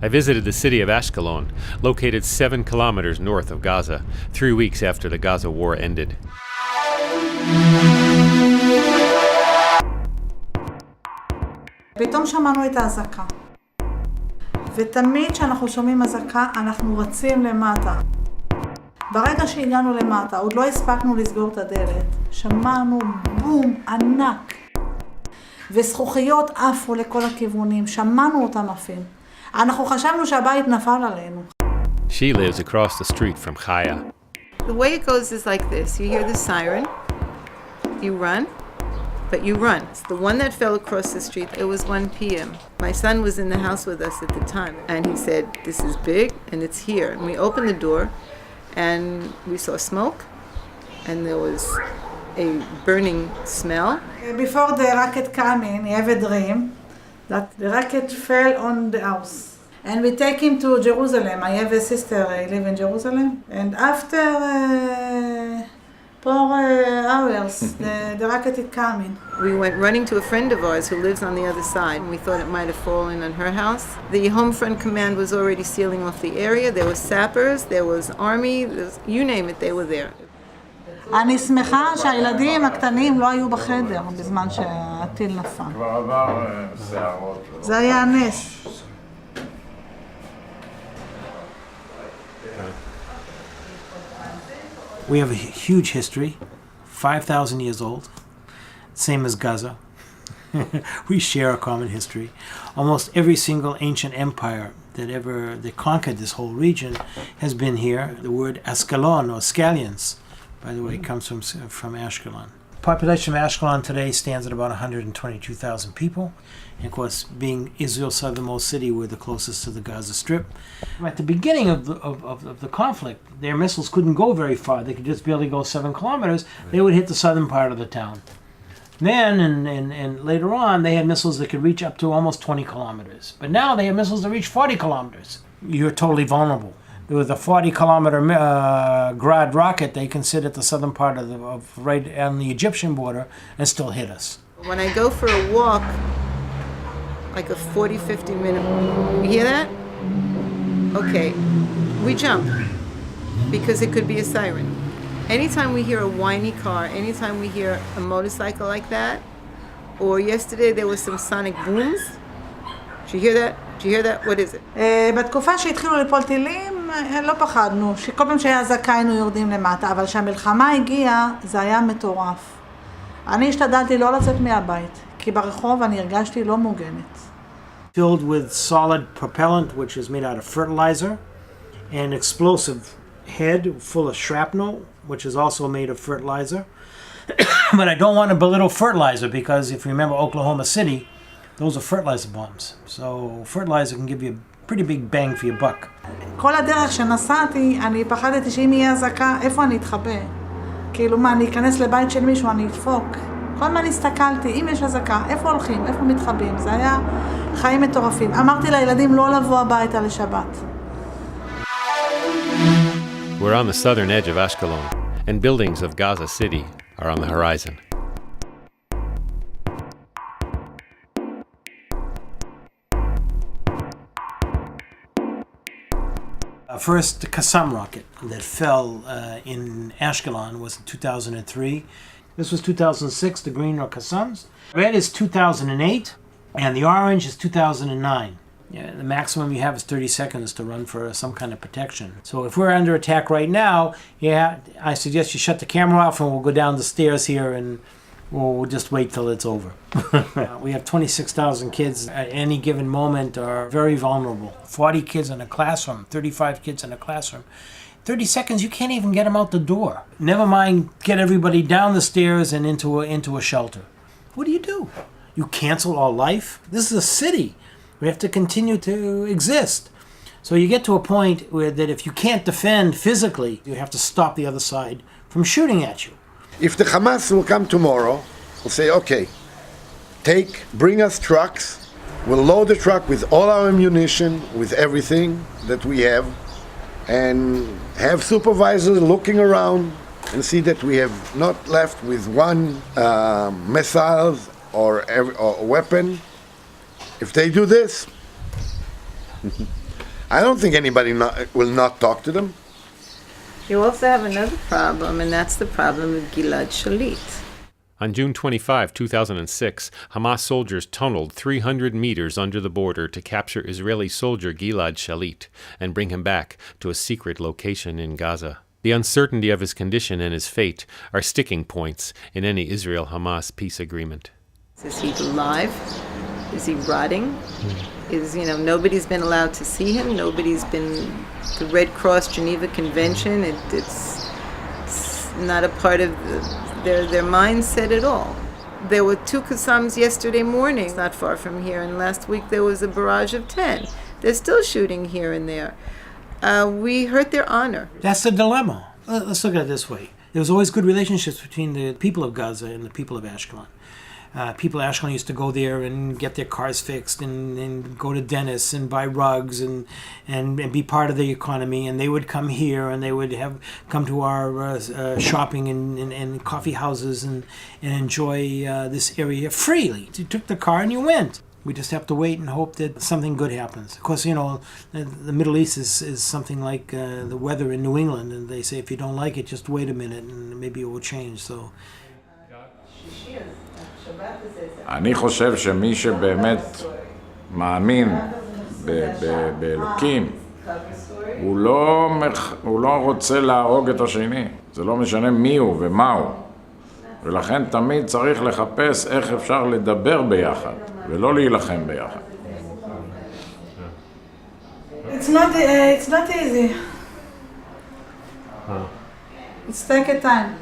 I visited the city of Ashkelon, located 7 kilometers north of Gaza, 3 weeks after the Gaza war ended. פתאום שמענו את האזעקה. ותמיד כשאנחנו שומעים אזעקה, אנחנו רצים למטה. ברגע שהגענו למטה, עוד לא הספקנו לסגור את הדלת, שמענו בום ענק. וזכוכיות עפו לכל הכיוונים, שמענו אותם עפים. אנחנו חשבנו שהבית נפל עלינו. She lives across the street from Chaya. The way it goes is like this. You hear the siren, you run, but you run. It's the one that fell across the street. It was 1 p.m. My son was in the house with us at the time, and he said, "This is big, and it's here." And we opened the door, and we saw smoke, and there was a burning smell. Before the rocket came in, he had a dream that the rocket fell on the house. And we take him to Jerusalem. I have a sister, I live in Jerusalem. And after 4 hours, the rocket is coming. We went running to a friend of ours who lives on the other side, and we thought it might have fallen on her house. The Home Front Command was already sealing off the area. There was sappers, there was army, you name it, they were there. אני שמחה שהילדים הקטנים לא היו בחדר בזמן שהטיל נפל. זה היה נס. We have a huge history, 5,000 years old, same as Gaza. We share a common history. Almost every single ancient empire that conquered this whole region has been here. The word Ashkelon or scallions, by the way, comes from Ashkelon. Population of Ashkelon today stands at about 122,000 people. And of course, being Israel's southernmost city, we're the closest to the Gaza Strip. At the beginning of the conflict, their missiles couldn't go very far. They could just barely go 7 kilometers. They would hit the southern part of the town. Then, and later on, they had missiles that could reach up to almost 20 kilometers. But now they have missiles that reach 40 kilometers. You're totally vulnerable. With a 40-kilometer Grad rocket, they can sit at the southern part of right on the Egyptian border and still hit us. When I go for a walk, like a 40, 50 minute, you hear that? Okay, we jump because it could be a siren. Anytime we hear a whiny car, anytime we hear a motorcycle like that, or yesterday there was some sonic booms. Did you hear that? Did you hear that? What is it? בתקופה שהתחילו ליפול טילים, לא פחדנו, שכל פעם שהיה אזעקה היינו יורדים למטה, אבל כשהמלחמה הגיעה, זה היה מטורף. אני השתדלתי לא לצאת מהבית, כי ברחוב אני הרגשתי לא מוגנת. Filled with solid propellant, which is made out of fertilizer, and explosive head full of shrapnel, which is also made of fertilizer. But I don't want to belittle fertilizer because if you remember Oklahoma City, those are fertilizer bombs. So fertilizer can give you a pretty big bang for your buck. כל הדרך שנסעתי, אני פחדתי שאם יהיה אזעקה, איפה אני אתחבא? כאילו מה, אני אכנס לבית של מישהו, אני אדפוק. כל הזמן הסתכלתי, אם יש אזעקה, איפה הולכים, איפה מתחבאים? זה היה חיים מטורפים. אמרתי לילדים לא לבוא הביתה לשבת. We're on the southern edge of Ashkelon, and buildings of Gaza City are on the horizon. First Qassam rocket that fell in Ashkelon was in 2003. This was 2006, the green are Qassams. Red is 2008, and the orange is 2009. Yeah, the maximum you have is 30 seconds to run for some kind of protection. So if we're under attack right now, I suggest you shut the camera off and we'll go down the stairs here and we'll just wait till it's over. We have 26,000 kids at any given moment are very vulnerable. 40 kids in a classroom, 35 kids in a classroom. 30 seconds, you can't even get them out the door. Never mind get everybody down the stairs and into a shelter. What do? You cancel all life? This is a city. We have to continue to exist. So you get to a point where that if you can't defend physically, you have to stop the other side from shooting at you. If the Hamas will come tomorrow, we'll say, okay, bring us trucks, we'll load the truck with all our ammunition, with everything that we have, and have supervisors looking around and see that we have not left with one missile or weapon. If they do this, I don't think anybody will not talk to them. You also have another problem, and that's the problem of Gilad Shalit. On June 25, 2006, Hamas soldiers tunneled 300 meters under the border to capture Israeli soldier Gilad Shalit and bring him back to a secret location in Gaza. The uncertainty of his condition and his fate are sticking points in any Israel-Hamas peace agreement. Is he alive? Is he rotting? Nobody's been allowed to see him. Nobody's been, the Red Cross Geneva Convention, it's not a part of their mindset at all. There were 2 Qassams yesterday morning, not far from here, and last week there was a barrage of 10. They're still shooting here and there. We hurt their honor. That's the dilemma. Let's look at it this way. There was always good relationships between the people of Gaza and the people of Ashkelon. People of Ashkelon used to go there and get their cars fixed and go to dentists and buy rugs and be part of the economy. And they would come here and they would come to our shopping and coffee houses and enjoy this area freely. You took the car and you went. We just have to wait and hope that something good happens. Of course, the Middle East is something like the weather in New England. And they say if you don't like it, just wait a minute and maybe it will change. So. אני חושב שמי שבאמת מאמין באלוקים, הוא לא רוצה להרוג את השני. זה לא משנה מי הוא ומה הוא. ולכן תמיד צריך לחפש איך אפשר לדבר ביחד, ולא להילחם ביחד. It's not easy. It's take a time.